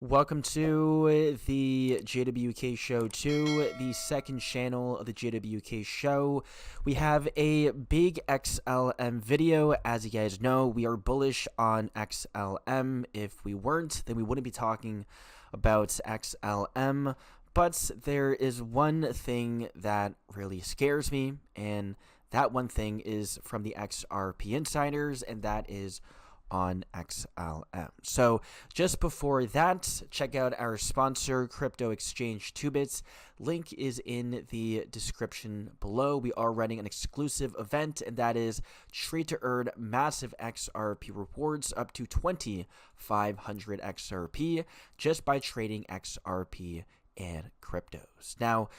Welcome to the JWK Show 2, the second channel of the JWK Show. We have a big XLM video. As you guys know, we are bullish on XLM. If we weren't, then we wouldn't be talking about XLM. But there is one thing that really scares me, and that one thing is from the XRP insiders, and that is on XLM. So just before that, check out our sponsor, crypto exchange TOOBIT. Link is in the description below. We are running an exclusive event, and that is trade to earn massive XRP rewards up to 2,500 XRP just by trading XRP and cryptos. Now,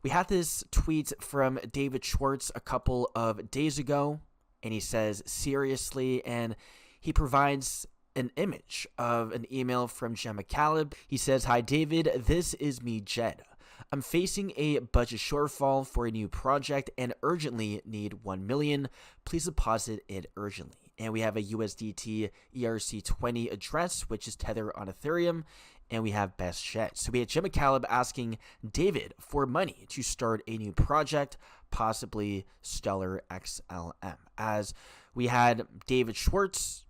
we had this tweet from David Schwartz a couple of days ago, and he says, seriously, and he provides an image of an email from Gemma Caleb. He says, "Hi David, this is me, Jed. I'm facing a budget shortfall for a new project and urgently need 1 million. Please deposit it urgently." And we have a USDT ERC20 address, which is Tether on Ethereum, and we have best Shed. So we had Gemma Caleb asking David for money to start a new project, possibly Stellar XLM. As we had David Schwartz,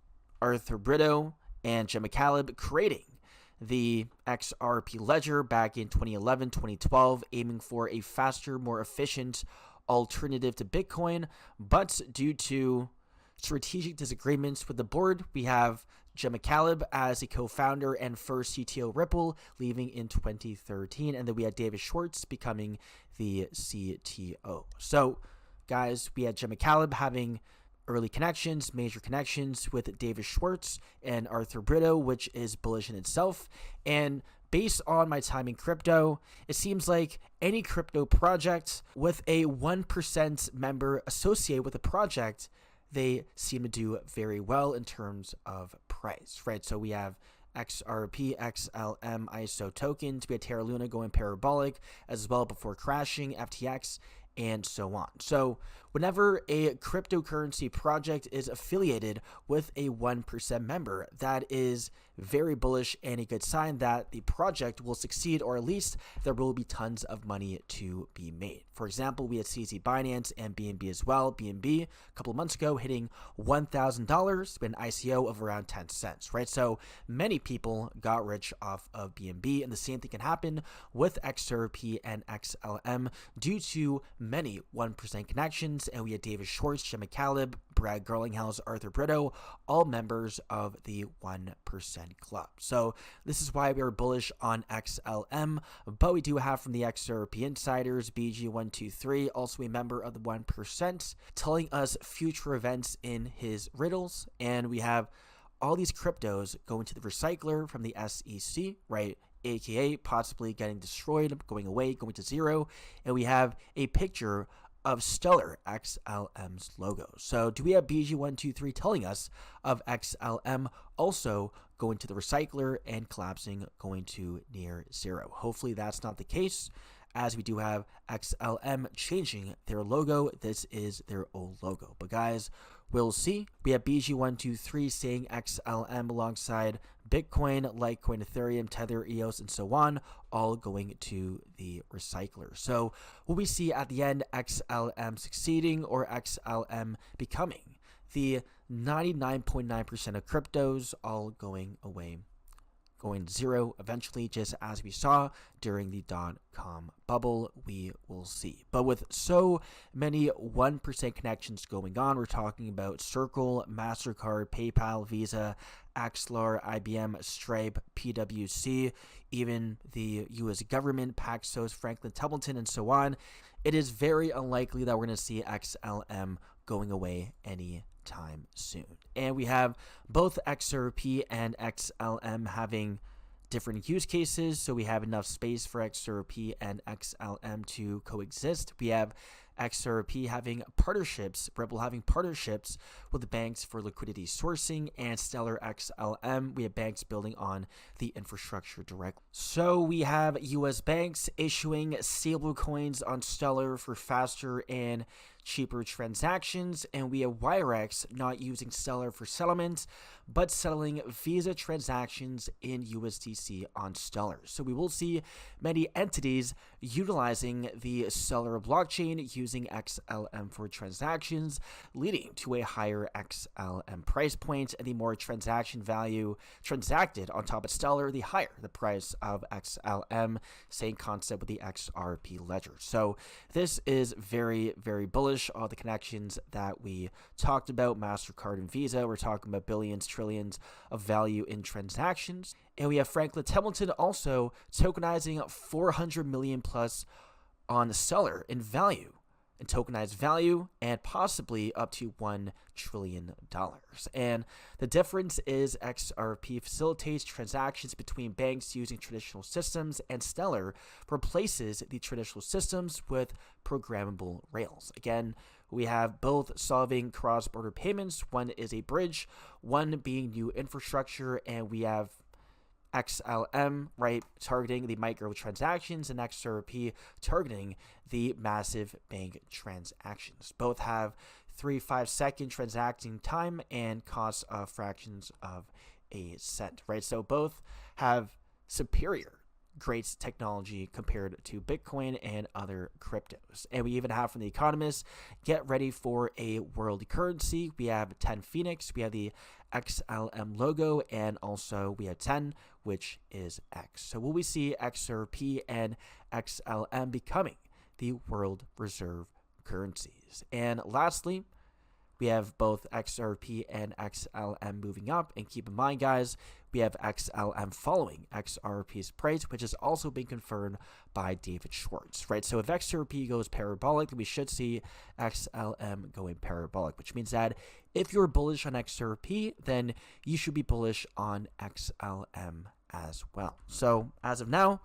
Arthur Brito, and Gemma Caleb creating the XRP ledger back in 2011, 2012, aiming for a faster, more efficient alternative to Bitcoin. But due to strategic disagreements with the board, we have Gemma Caleb as a co-founder and first CTO Ripple, leaving in 2013. And then we had David Schwartz becoming the CTO. So, guys, we had Gemma Caleb having early connections, major connections with David Schwartz and Arthur Brito, which is bullish in itself. And based on my time in crypto, it seems like any crypto project with a 1% member associated with a project, they seem to do very well in terms of price, right? So we have XRP, XLM, ISO tokens. We had Terra Luna going parabolic as well before crashing, FTX, and so on. So whenever a cryptocurrency project is affiliated with a 1% member, that is very bullish and a good sign that the project will succeed, or at least there will be tons of money to be made. For example, we had CZ Binance and BNB as well. BNB a couple of months ago hitting $1,000 with an ICO of around 10 cents, right? So many people got rich off of BNB, and the same thing can happen with XRP and XLM due to many 1% connections. And we had David Schwartz, Gemma Caleb, Brad Garlinghouse, Arthur Brito, all members of the 1% club. So this is why we are bullish on XLM, but we do have from the XRP insiders, BG123, also a member of the 1%, telling us future events in his riddles. And we have all these cryptos going to the recycler from the SEC, right? AKA possibly getting destroyed, going away, going to zero. And we have a picture of Stellar XLM's logo. So do we have BG123 telling us of XLM also going to the recycler and collapsing, going to near zero? Hopefully that's not the case, as we do have XLM changing their logo. This is their old logo. But guys, we'll see. We have BG123 saying XLM alongside Bitcoin, Litecoin, Ethereum, Tether, EOS, and so on, all going to the recycler. So will we see at the end XLM succeeding or XLM becoming the 99.9% of cryptos all going away, going to zero eventually, just as we saw during the .com bubble? We will see. But with so many 1% connections going on, we're talking about Circle, MasterCard, PayPal, Visa, Axlar, IBM, Stripe, PwC, even the U.S. government, Paxos, Franklin Templeton, and so on. It is very unlikely that we're going to see XLM going away anytime soon. And we have both XRP and XLM having different use cases, so we have enough space for XRP and XLM to coexist. We have XRP having partnerships, Ripple having partnerships with the banks for liquidity sourcing, and Stellar XLM, we have banks building on the infrastructure directly. So we have US banks issuing stablecoins on Stellar for faster and cheaper transactions, and we have WireX not using Stellar for settlements, but settling Visa transactions in USDC on Stellar. So we will see many entities utilizing the Stellar blockchain using XLM for transactions, leading to a higher XLM price point, and the more transaction value transacted on top of Stellar, the higher the price of XLM. Same concept with the XRP ledger. So this is very, very bullish. All the connections that we talked about, MasterCard and Visa, we're talking about billions, trillions of value in transactions. And we have Franklin Templeton also tokenizing 400 million plus on Stellar in value, and tokenized value, and possibly up to $1 trillion. And the difference is XRP facilitates transactions between banks using traditional systems, and Stellar replaces the traditional systems with programmable rails. Again, we have both solving cross-border payments. One is a bridge, one being new infrastructure, and we have XLM, right, targeting the micro transactions, and XRP targeting the massive bank transactions. Both have 3-5 second transacting time and cost of fractions of a cent, right? So both have superior great technology compared to Bitcoin and other cryptos. And we even have from The Economist, get ready for a world currency. We have 10 Phoenix, we have the XLM logo, and also we have 10, which is X. So will we see XRP and XLM becoming the world reserve currencies? And lastly, we have both XRP and XLM moving up. And keep in mind, guys, we have XLM following XRP's price, which has also been confirmed by David Schwartz, right? So if XRP goes parabolic, then we should see XLM going parabolic, which means that if you're bullish on XRP, then you should be bullish on XLM as well. So as of now,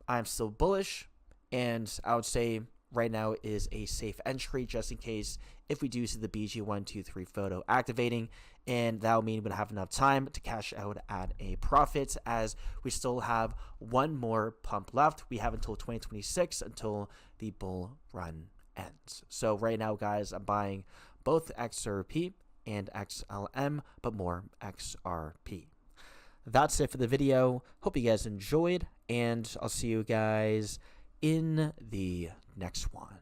I'm still bullish, and I would say right now is a safe entry just in case if we do see the BG123 photo activating, and that will mean we don't have enough time to cash out at a profit, as we still have one more pump left. We have until 2026 until the bull run ends. So right now, guys, I'm buying both XRP and XLM, but more XRP. That's it for the video. Hope you guys enjoyed, and I'll see you guys in the next one.